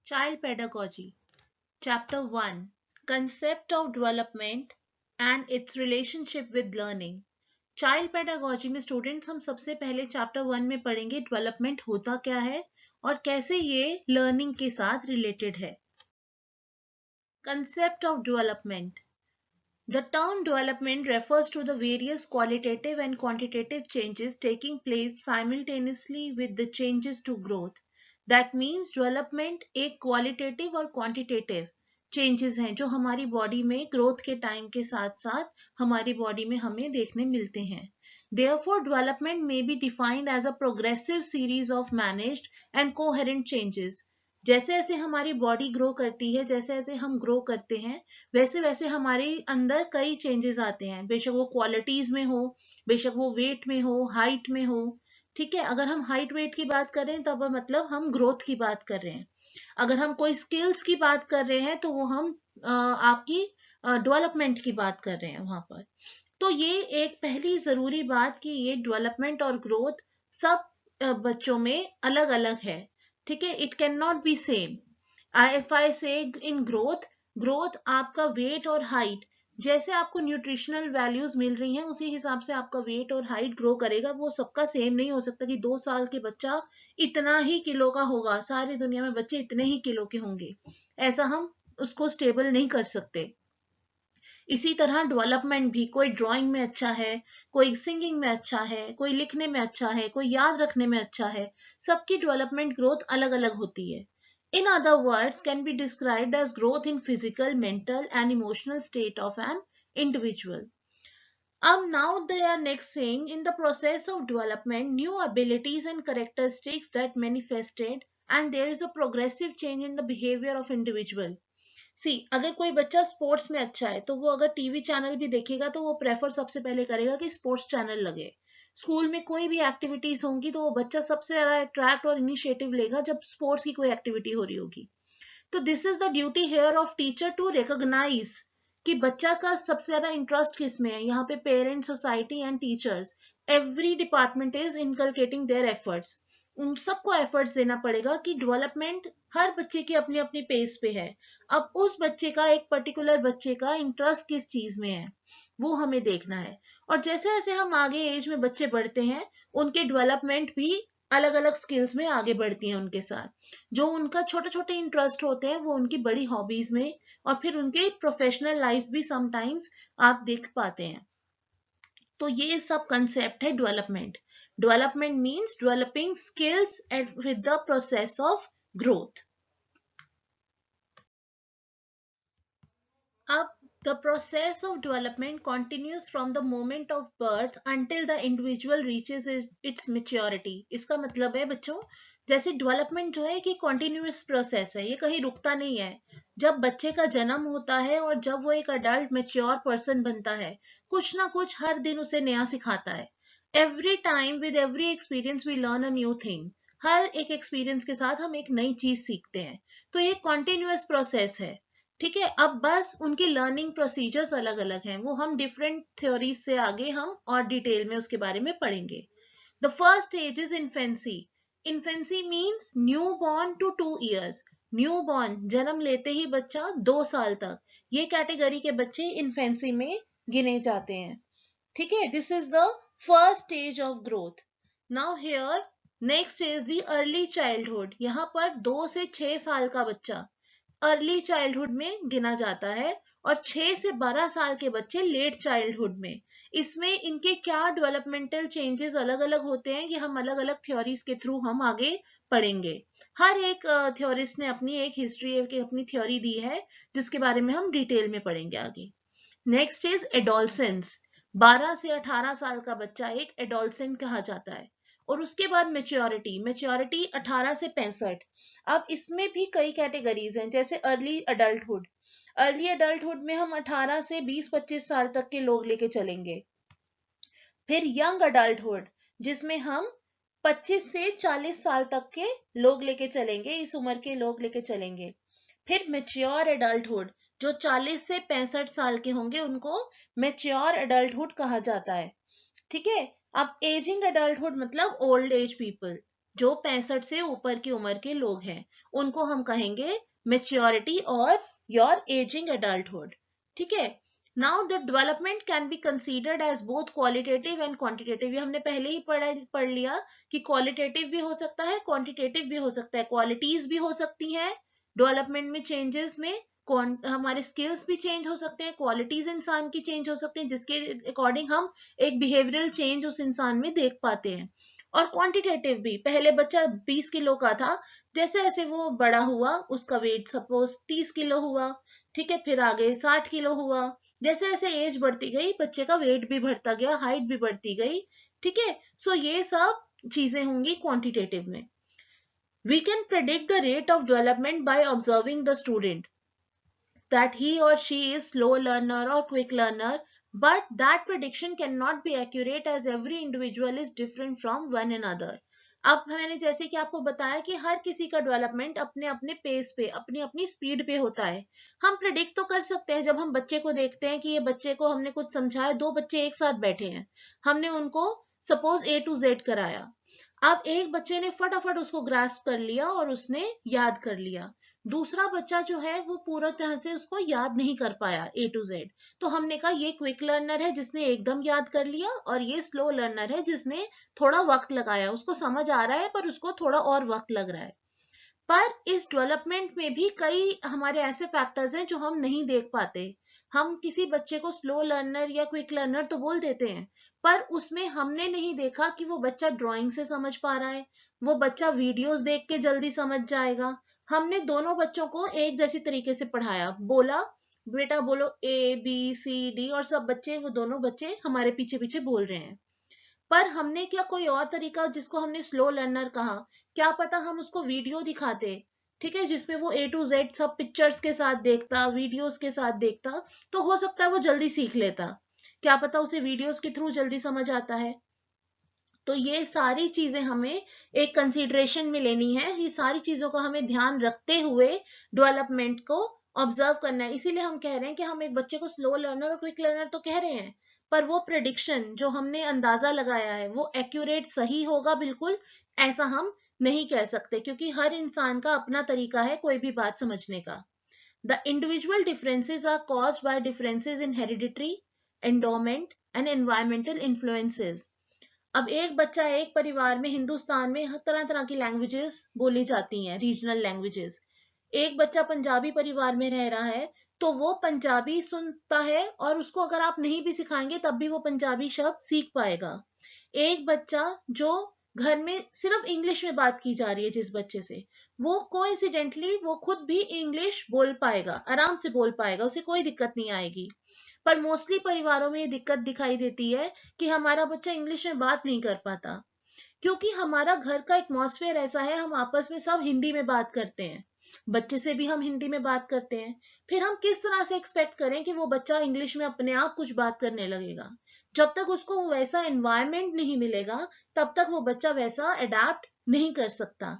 Child Pedagogy, Chapter 1, Concept of Development and its Relationship with Learning. Child pedagogy में students हम सबसे पहले chapter 1 में पढ़ेंगे डेवलपमेंट होता क्या है और कैसे ये लर्निंग के साथ रिलेटेड है. Concept of Development. The term development refers to the various qualitative and quantitative changes taking place simultaneously with the changes to growth. That means development एक qualitative और quantitative changes हैं जो हमारी बॉडी में growth के time के साथ साथ हमारी बॉडी में हमें देखने मिलते हैं. Therefore, development may be defined as a progressive series of managed and coherent changes. जैसे जैसे हमारी बॉडी ग्रो करती है, जैसे जैसे हम ग्रो करते हैं, वैसे वैसे हमारे अंदर कई चेंजेस आते हैं. बेशक वो क्वालिटीज में हो, बेशक वो वेट में हो, हाइट में हो. ठीक है, अगर हम हाइट वेट की बात कर रहे हैं तब मतलब हम ग्रोथ की बात कर रहे हैं. अगर हम कोई स्किल्स की बात कर रहे हैं तो वो हम आपकी डेवलपमेंट की बात कर रहे हैं वहां पर. तो ये एक पहली जरूरी बात कि ये डेवलपमेंट और ग्रोथ सब बच्चों में अलग अलग है. ठीक है, it can not be same. If I से इन ग्रोथ आपका वेट और हाइट, जैसे आपको न्यूट्रिशनल वैल्यूज मिल रही हैं उसी हिसाब से आपका वेट और हाइट ग्रो करेगा. वो सबका सेम नहीं हो सकता कि 2 साल के बच्चा इतना ही किलो का होगा, सारी दुनिया में बच्चे इतने ही किलो के होंगे, ऐसा हम उसको स्टेबल नहीं कर सकते. इसी तरह डेवलपमेंट भी, कोई ड्राइंग में अच्छा है, कोई सिंगिंग में अच्छा है, कोई लिखने में अच्छा है, कोई याद रखने में अच्छा है. सबकी डेवलपमेंट ग्रोथ अलग अलग होती है. In other words, can be described as growth in physical, mental and emotional state of an individual. Now they are next saying, in the process of development, new abilities and characteristics that manifested and there is a progressive change in the behavior of individual. अगर कोई बच्चा sports में अच्छा है तो वो अगर TV channel भी देखेगा तो वो प्रेफर सबसे पहले करेगा कि स्पोर्ट्स चैनल लगे. स्कूल में कोई भी एक्टिविटीज होंगी तो वो बच्चा सबसे ज्यादा अट्रैक्ट और इनिशिएटिव लेगा जब स्पोर्ट्स की कोई एक्टिविटी हो रही होगी. तो this is the duty here of teacher to recognize कि बच्चा का सबसे ज्यादा इंटरेस्ट किस में है. यहाँ पे parents, society and teachers, every department is inculcating their efforts. उन सबको एफर्ट्स देना पड़ेगा कि डेवलपमेंट हर बच्चे की अपनी अपनी पेस पे है. अब उस बच्चे का, एक पर्टिकुलर बच्चे का इंटरेस्ट किस चीज में है वो हमें देखना है. और जैसे जैसे हम आगे एज में बच्चे बढ़ते हैं उनके डेवलपमेंट भी अलग अलग स्किल्स में आगे बढ़ती हैं उनके साथ. जो उनका छोटे छोटे इंटरेस्ट होते हैं वो उनकी बड़ी हॉबीज में और फिर उनके प्रोफेशनल लाइफ भी समटाइम्स आप देख पाते हैं. तो ये सब कंसेप्ट है development. Development means developing skills with the process of growth. अब the process of development continues from the moment of birth until the individual reaches its maturity. इसका मतलब है बच्चों, जैसे डेवलपमेंट जो है कि कॉन्टिन्यूस प्रोसेस है, ये कहीं रुकता नहीं है. जब बच्चे का जन्म होता है और जब वो एक अडल्ट मेच्योर पर्सन बनता है, कुछ ना कुछ हर दिन उसे नया सिखाता है. Every time with every experience we learn a new thing. हर एक एक्सपीरियंस के साथ हम एक नई चीज सीखते हैं. तो ये कॉन्टिन्यूस प्रोसेस है. ठीक है, अब बस उनकी लर्निंग प्रोसीजर्स अलग अलग हैं, वो हम डिफरेंट थ्योरीज से आगे हम और डिटेल में उसके बारे में पढ़ेंगे. The first stage is infancy. Infancy means new born to 2 years. New born, जन्म लेते ही बच्चा 2 साल तक, ये कैटेगरी के बच्चे इन्फेंसी में गिने जाते हैं. ठीक है, this is the first stage of growth. Now here next is the early childhood. यहाँ पर 2 से 6 साल का बच्चा अर्ली चाइल्डहुड में गिना जाता है और 6 से 12 साल के बच्चे लेट चाइल्डहुड में. इसमें इनके क्या डेवलपमेंटल चेंजेस अलग अलग होते हैं ये हम अलग अलग थ्योरीज के थ्रू हम आगे पढ़ेंगे. हर एक थ्योरिस्ट ने अपनी एक हिस्ट्री की अपनी थ्योरी दी है जिसके बारे में हम डिटेल में पढ़ेंगे आगे. Next is adolescence. 12 से 18 साल का बच्चा एक एडोलसेंट कहा जाता है. और उसके बाद मेच्योरिटी. मेच्योरिटी 18 से 65. अब इसमें भी कई कैटेगरीज हैं, जैसे अर्ली अडल्टहुड. अर्ली अडल्टहुड में हम 18 से 20-25 साल तक के लोग लेके चलेंगे. फिर यंग अडल्टहुड जिसमें हम 25 से 40 साल तक के लोग लेके चलेंगे, इस उम्र के लोग लेके चलेंगे. फिर मेच्योर एडल्टहुड, जो 40 से 65 साल के होंगे उनको मेच्योर एडल्टहुड कहा जाता है. ठीक है, अब एजिंग एडल्टहुड मतलब ओल्ड एज पीपल, जो 65 से ऊपर की उम्र के लोग हैं उनको हम कहेंगे मेच्योरिटी और योर एजिंग एडल्टहुड। ठीक है। Now the development can be considered as both qualitative and quantitative. ये हमने पहले ही पढ़ लिया कि क्वालिटेटिव भी हो सकता है, क्वांटिटेटिव भी हो सकता है। क्वालिटीज भी हो सकती हैं डेवलपमेंट में, चेंजेस में हमारे स्किल्स भी चेंज हो सकते हैं, क्वालिटीज इंसान की चेंज हो सकती हैं, जिसके अकॉर्डिंग हम एक बिहेवियरल चेंज उस इंसान में देख पाते हैं। और क्वांटिटेटिव भी, पहले बच्चा 20 किलो का था, जैसे जैसे वो बड़ा हुआ उसका वेट सपोज 30 किलो हुआ, ठीक है, फिर आगे 60 किलो हुआ, जैसे जैसे एज बढ़ती गई बच्चे का वेट भी बढ़ता गया, हाइट भी बढ़ती गई। ठीक है। सो ये सब चीजें होंगी क्वांटिटेटिव में। We can predict the rate of development by observing the student, that he or she is slow learner or quick learner, but that prediction cannot be accurate as every individual is different from one another. अब मैंने जैसे कि आपको बताया कि हर किसी का development अपने अपने पेस पे, अपनी अपनी स्पीड पे होता है। हम प्रिडिक्ट तो कर सकते हैं, जब हम बच्चे को देखते हैं कि ये बच्चे को हमने कुछ समझाया, दो बच्चे एक साथ बैठे हैं, हमने उनको सपोज A to Z कराया, अब एक बच्चे ने फटाफट उसको ग्रास्प कर लिया और उसने याद कर लिया, दूसरा बच्चा जो है वो पूरा तरह से उसको याद नहीं कर पाया A to Z। तो हमने कहा ये क्विक लर्नर है जिसने एकदम याद कर लिया, और ये स्लो लर्नर है जिसने थोड़ा वक्त लगाया, उसको समझ आ रहा है पर उसको थोड़ा और वक्त लग रहा है। पर इस डेवलपमेंट में भी कई हमारे ऐसे फैक्टर्स हैं जो हम नहीं देख पाते। हम किसी बच्चे को स्लो लर्नर या क्विक लर्नर तो बोल देते हैं, पर उसमें हमने नहीं देखा कि वो बच्चा ड्राइंग से समझ पा रहा है, वो बच्चा वीडियोस देख के जल्दी समझ जाएगा। हमने दोनों बच्चों को एक जैसी तरीके से पढ़ाया, बोला बेटा बोलो ABCD, और सब बच्चे, वो दोनों बच्चे हमारे पीछे पीछे बोल रहे हैं। पर हमने क्या कोई और तरीका, जिसको हमने स्लो लर्नर कहा, क्या पता हम उसको वीडियो दिखाते, ठीक है, जिसमें वो A to Z सब पिक्चर्स के साथ देखता, वीडियोस के साथ देखता, तो हो सकता है वो जल्दी सीख लेता। क्या पता उसे वीडियोस के थ्रू जल्दी समझ आता है। तो ये सारी चीजें हमें एक कंसीडरेशन में लेनी है, ये सारी चीजों का हमें ध्यान रखते हुए डेवलपमेंट को ऑब्जर्व करना है। इसीलिए हम कह रहे हैं कि हम एक बच्चे को स्लो लर्नर और क्विक लर्नर तो कह रहे हैं, पर वो प्रेडिक्शन जो हमने अंदाजा लगाया है वो एक्यूरेट सही होगा बिल्कुल, ऐसा हम नहीं कह सकते, क्योंकि हर इंसान का अपना तरीका है कोई भी बात समझने का। The individual differences are caused by differences in hereditary, endowment and environmental influences. अब एक बच्चा, एक परिवार में, हिंदुस्तान में हर तरह तरह की लैंग्वेजेस बोली जाती हैं, रीजनल लैंग्वेजेस। एक बच्चा पंजाबी परिवार में रह रहा है तो वो पंजाबी सुनता है, और उसको अगर आप नहीं भी सिखाएंगे तब भी वो पंजाबी शब्द सीख पाएगा। एक बच्चा जो घर में सिर्फ इंग्लिश में बात की जा रही है जिस बच्चे से, वो कोइंसिडेंटली वो खुद भी इंग्लिश बोल पाएगा, आराम से बोल पाएगा, उसे कोई दिक्कत नहीं आएगी। पर मोस्टली परिवारों में ये दिक्कत दिखाई देती है कि हमारा बच्चा इंग्लिश में बात नहीं कर पाता, क्योंकि हमारा घर का एटमॉस्फेयर ऐसा है, हम आपस में सब हिंदी में बात करते हैं, बच्चे से भी हम हिंदी में बात करते हैं। फिर हम किस तरह से एक्सपेक्ट करें कि वो बच्चा इंग्लिश में अपने आप कुछ बात करने लगेगा? जब तक उसको वैसा एनवायरनमेंट नहीं मिलेगा तब तक वो बच्चा वैसा अडेप्ट नहीं कर सकता।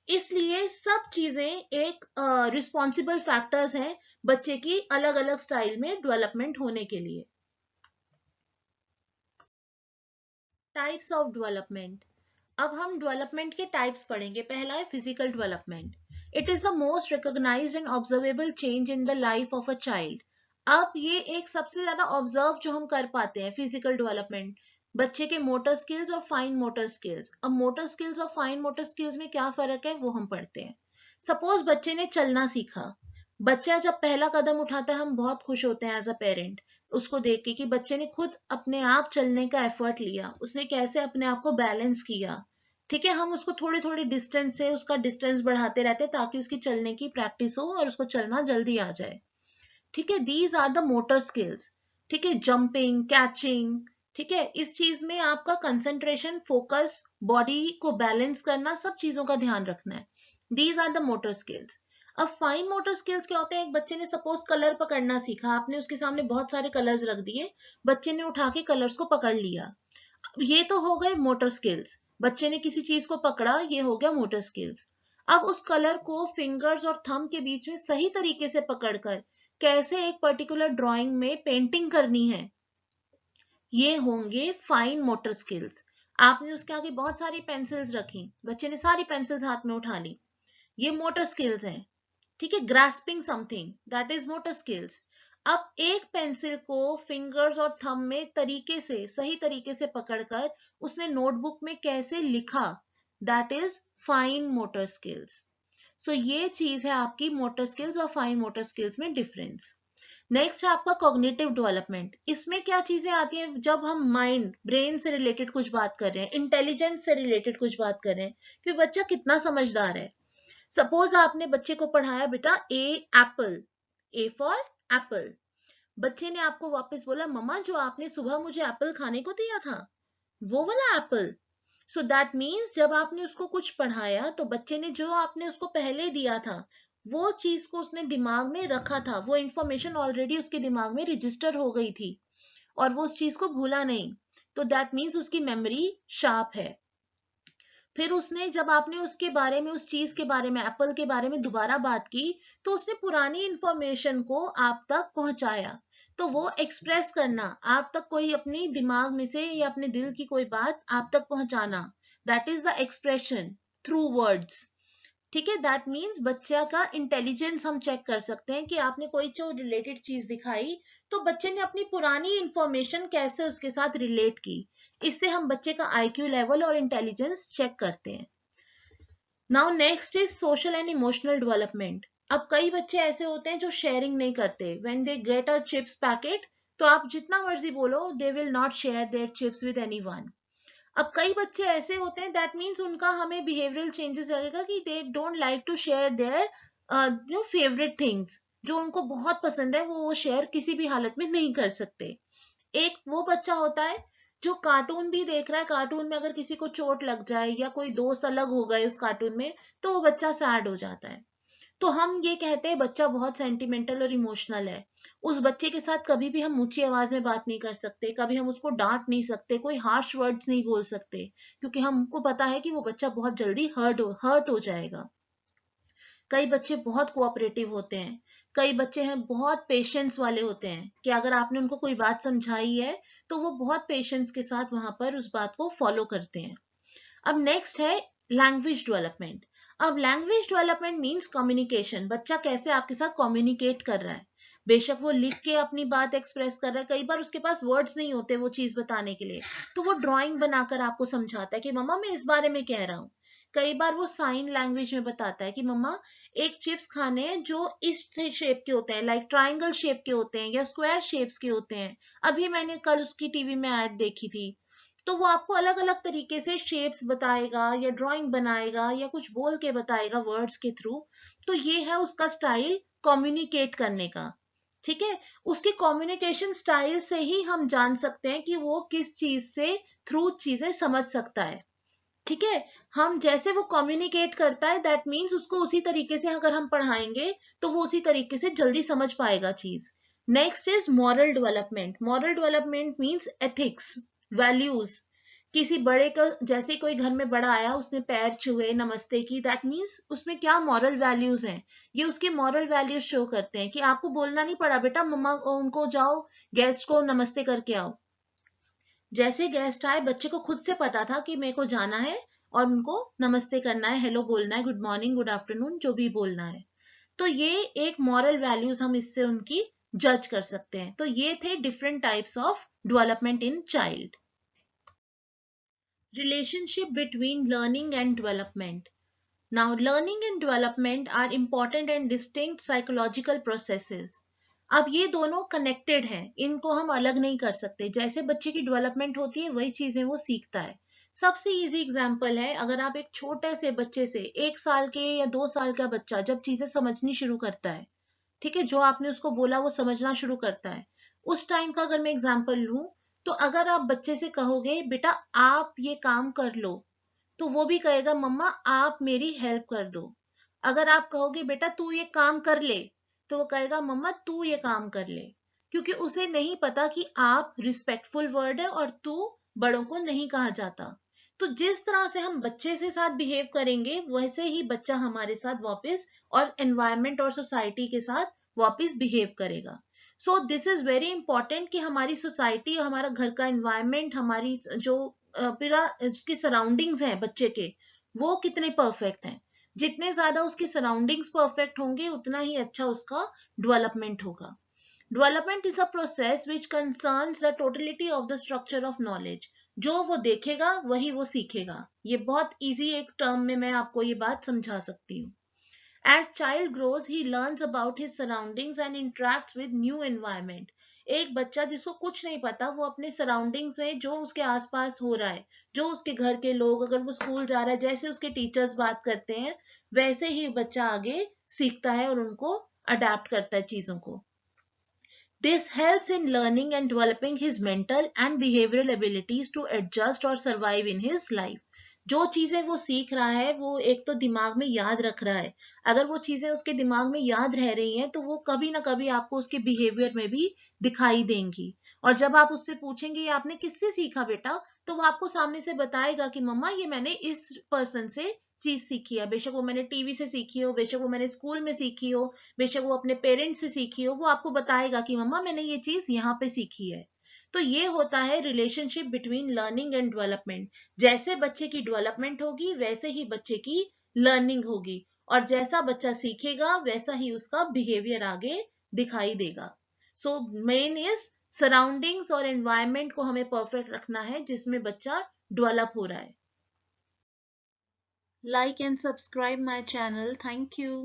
इसलिए सब चीजें एक रिस्पॉन्सिबल फैक्टर्स हैं बच्चे की अलग अलग स्टाइल में डेवलपमेंट होने के लिए। Types of development. अब हम डेवलपमेंट के टाइप्स पढ़ेंगे। पहला है physical development. It is the most recognized and observable change in the life of a child. अब ये एक सबसे ज्यादा ऑब्जर्व जो हम कर पाते हैं फिजिकल डेवलपमेंट, बच्चे के मोटर स्किल्स और फाइन मोटर स्किल्स। अब मोटर स्किल्स और फाइन मोटर स्किल्स में क्या फर्क है वो हम पढ़ते हैं। सपोज बच्चे ने चलना सीखा, बच्चा जब पहला कदम उठाता है हम बहुत खुश होते हैं एज अ पेरेंट, उसको देख के कि बच्चे ने खुद अपने आप चलने का एफर्ट लिया, उसने कैसे अपने आप को बैलेंस किया। ठीक है, हम उसको थोड़ी थोड़ी डिस्टेंस से उसका डिस्टेंस बढ़ाते रहते हैं ताकि उसकी चलने की प्रैक्टिस हो और उसको चलना जल्दी आ जाए। ठीक है, these are the motor skills. ठीक है, जंपिंग, कैचिंग, ठीक है, इस चीज में आपका कंसंट्रेशन, फोकस, बॉडी को बैलेंस करना, सब चीजों का ध्यान रखना है। These are the motor skills. अब फाइन मोटर स्किल्स क्या होते हैं? एक बच्चे ने सपोज कलर पकड़ना सीखा, आपने उसके सामने बहुत सारे कलर्स रख दिए, बच्चे ने उठा के कलर्स को पकड़ लिया, ये तो हो गए मोटर स्किल्स। बच्चे ने किसी चीज को पकड़ा, ये हो गया मोटर स्किल्स। अब उस कलर को फिंगर्स और थंब के बीच में सही तरीके से पकड़कर कैसे एक पर्टिकुलर ड्राइंग में पेंटिंग करनी है, ये होंगे फाइन मोटर स्किल्स। आपने उसके आगे बहुत सारी पेंसिल्स रखी, बच्चे ने सारी पेंसिल्स हाथ में उठा ली, ये मोटर स्किल्स हैं। ठीक है, grasping something, that is motor skills. अब एक पेंसिल को फिंगर्स और थंब में तरीके से, सही तरीके से पकड़कर उसने नोटबुक में कैसे लिखा, that is fine motor skills. So ये चीज है आपकी मोटर स्किल्स और फाइन मोटर स्किल्स में डिफरेंस। नेक्स्ट है आपका कॉग्निटिव डेवलपमेंट। इसमें क्या चीजें आती हैं, जब हम माइंड, ब्रेन से रिलेटेड कुछ बात कर रहे हैं, इंटेलिजेंस से रिलेटेड कुछ बात कर रहे हैं कि बच्चा कितना समझदार है। सपोज आपने बच्चे को पढ़ाया बेटा ए एप्पल, ए फॉर एप्पल। बच्चे ने आपको वापस बोला मम्मा जो आपने सुबह मुझे एप्पल खाने को दिया था वो वाला एप्पल। सो दैट मीन्स जब आपने उसको कुछ पढ़ाया तो बच्चे ने जो आपने उसको पहले दिया था वो चीज को उसने दिमाग में रखा था, वो इंफॉर्मेशन ऑलरेडी उसके दिमाग में रजिस्टर हो गई थी और वो उस चीज को भूला नहीं। तो दैट मीन्स उसकी मेमोरी शार्प है। फिर उसने, जब आपने उसके बारे में, उस चीज के बारे में, एप्पल के बारे में दोबारा बात की तो उसने पुरानी इंफॉर्मेशन को आप तक पहुंचाया। तो वो एक्सप्रेस करना, आप तक कोई अपनी दिमाग में से या अपने दिल की कोई बात आप तक पहुंचाना, that is the expression through words. ठीक है, दैट मीन्स बच्चा का इंटेलिजेंस हम चेक कर सकते हैं कि आपने कोई जो रिलेटेड चीज दिखाई तो बच्चे ने अपनी पुरानी इंफॉर्मेशन कैसे उसके साथ रिलेट की। इससे हम बच्चे का आईक्यू लेवल और इंटेलिजेंस चेक करते हैं। Now next is social and emotional development. अब कई बच्चे ऐसे होते हैं जो शेयरिंग नहीं करते। When they get a chips packet तो आप जितना मर्जी बोलो, they will not share their chips with anyone. अब कई बच्चे ऐसे होते हैं, दैट मीन्स उनका हमें बिहेवियरल चेंजेस लगेगा कि they don't like to share their जो फेवरेट थिंग्स, जो उनको बहुत पसंद है वो शेयर किसी भी हालत में नहीं कर सकते। एक वो बच्चा होता है जो कार्टून भी देख रहा है, कार्टून में अगर किसी को चोट लग जाए या कोई दोस्त अलग हो गए उस कार्टून में तो वो बच्चा सैड हो जाता है। तो हम ये कहते हैं बच्चा बहुत सेंटिमेंटल और इमोशनल है। उस बच्चे के साथ कभी भी हम ऊंची आवाज में बात नहीं कर सकते, कभी हम उसको डांट नहीं सकते, कोई हार्श वर्ड्स नहीं बोल सकते, क्योंकि हमको पता है कि वो बच्चा बहुत जल्दी हर्ट हो जाएगा। कई बच्चे बहुत कोऑपरेटिव होते हैं, कई बच्चे हैं बहुत पेशेंस वाले होते हैं कि अगर आपने उनको कोई बात समझाई है तो वो बहुत पेशेंस के साथ वहां पर उस बात को फॉलो करते हैं। अब नेक्स्ट है लैंग्वेज डेवलपमेंट। अब लैंग्वेज डेवलपमेंट मींस कम्युनिकेशन। बच्चा कैसे आपके साथ कम्युनिकेट कर रहा है। बेशक वो लिख के अपनी बात एक्सप्रेस कर रहा है, कई बार उसके पास वर्ड्स नहीं होते वो चीज बताने के लिए, तो वो ड्राइंग बनाकर आपको समझाता है कि मम्मा मैं इस बारे में कह रहा हूँ। कई बार वो साइन लैंग्वेज में बताता है कि मम्मा एक चिप्स खाने हैं जो इस शेप के होते हैं, लाइक ट्राइंगल शेप के होते हैं या स्क्वायर शेप्स के होते हैं। अभी मैंने कल उसकी टीवी में ऐड देखी थी। तो वो आपको अलग अलग तरीके से शेप्स बताएगा या ड्राइंग बनाएगा या कुछ बोल के बताएगा वर्ड्स के थ्रू। तो ये है उसका स्टाइल कम्युनिकेट करने का। ठीक है, उसके कम्युनिकेशन स्टाइल से ही हम जान सकते हैं कि वो किस चीज से थ्रू चीजें समझ सकता है। ठीक है, हम जैसे वो कम्युनिकेट करता है दैट मीन्स उसको उसी तरीके से अगर हम पढ़ाएंगे तो वो उसी तरीके से जल्दी समझ पाएगा चीज। Next is moral development. Moral development means ethics, values. किसी बड़े का, जैसे कोई घर में बड़ा आया उसने पैर छुए, नमस्ते की, दैट मीन्स उसमें क्या मॉरल वैल्यूज हैं। ये उसके मॉरल वैल्यूज शो करते हैं कि आपको बोलना नहीं पड़ा बेटा मम्मा उनको जाओ गेस्ट को नमस्ते करके आओ। जैसे गेस्ट आए बच्चे को खुद से पता था कि मेरे को जाना है और उनको नमस्ते करना है, हेलो बोलना है, गुड मॉर्निंग, गुड आफ्टरनून, जो भी बोलना है। तो ये एक मॉरल वैल्यूज हम इससे उनकी जज कर सकते हैं। तो ये थे different types of development in child. Relationship between learning and development. Now, learning and development are important and distinct psychological processes. अब ये दोनों कनेक्टेड हैं, इनको हम अलग नहीं कर सकते। जैसे बच्चे की डेवलपमेंट होती है वही चीजें वो सीखता है। सबसे इजी एग्जांपल है, अगर आप एक छोटे से बच्चे से, 1 साल के या 2 साल का बच्चा जब चीजें समझनी शुरू करता है, ठीक है, जो आपने उसको बोला वो समझना शुरू करता है, उस टाइम का अगर मैं एग्जांपल लूं तो अगर आप बच्चे से कहोगे बेटा आप ये काम कर लो, तो वो भी कहेगा मम्मा आप मेरी हेल्प कर दो। अगर आप कहोगे बेटा तू ये काम कर ले, तो वो कहेगा मम्मा तू ये काम कर ले। क्योंकि उसे नहीं पता कि आप रिस्पेक्टफुल वर्ड है और तू बड़ों को नहीं कहा जाता। तो जिस तरह से हम बच्चे से साथ बिहेव करेंगे वैसे ही बच्चा हमारे साथ वापस और एनवायरनमेंट और सोसाइटी के साथ वापस बिहेव करेगा। So this is very important कि हमारी सोसाइटी, हमारा घर का एनवायरनमेंट, हमारी जो उसकी सराउंडिंग्स हैं बच्चे के, वो कितने परफेक्ट हैं। जितने ज्यादा उसकी सराउंडिंग्स परफेक्ट होंगे उतना ही अच्छा उसका डेवलपमेंट होगा। Development is a process which concerns the totality of the structure of knowledge. जो वो देखेगा वही वो सीखेगा। ये बहुत इजी एक टर्म में मैं आपको ये बात समझा सकती हूँ। As child grows, he learns about his surroundings and interacts with new environment. एक बच्चा जिसको कुछ नहीं पता, वो अपने सराउंडिंग्स में जो उसके आसपास हो रहा है, जो उसके घर के लोग, अगर वो स्कूल जा रहा है, जैसे उसके टीचर्स बात करते हैं, वैसे ही बच्चा आगे सीखता है और उनको अडेप्ट करता है चीजों को। This helps in learning and developing his mental and behavioral abilities to adjust or survive in his life. जो चीजें वो सीख रहा है वो एक तो दिमाग में याद रख रहा है। अगर वो चीजें उसके दिमाग में याद रह रही हैं तो वो कभी ना कभी आपको उसके बिहेवियर में भी दिखाई देंगी। और जब आप उससे पूछेंगे ये आपने किससे सीखा बेटा, तो वो आपको सामने से बताएगा कि मम्मा ये मैंने इस पर्सन से चीज सीखी है। बेशक वो मैंने टीवी से सीखी हो, बेशक वो मैंने स्कूल में सीखी हो, बेशक वो अपने पेरेंट्स से सीखी हो, वो आपको बताएगा कि मम्मा मैंने ये चीज यहाँ पे सीखी है। तो ये होता है relationship between learning and development. जैसे बच्चे की डेवलपमेंट होगी वैसे ही बच्चे की लर्निंग होगी, और जैसा बच्चा सीखेगा वैसा ही उसका बिहेवियर आगे दिखाई देगा। सो मेन इज सराउंडिंग्स और एनवायरमेंट को हमें परफेक्ट रखना है जिसमें बच्चा डेवलप हो रहा है। Like and subscribe my channel. Thank you.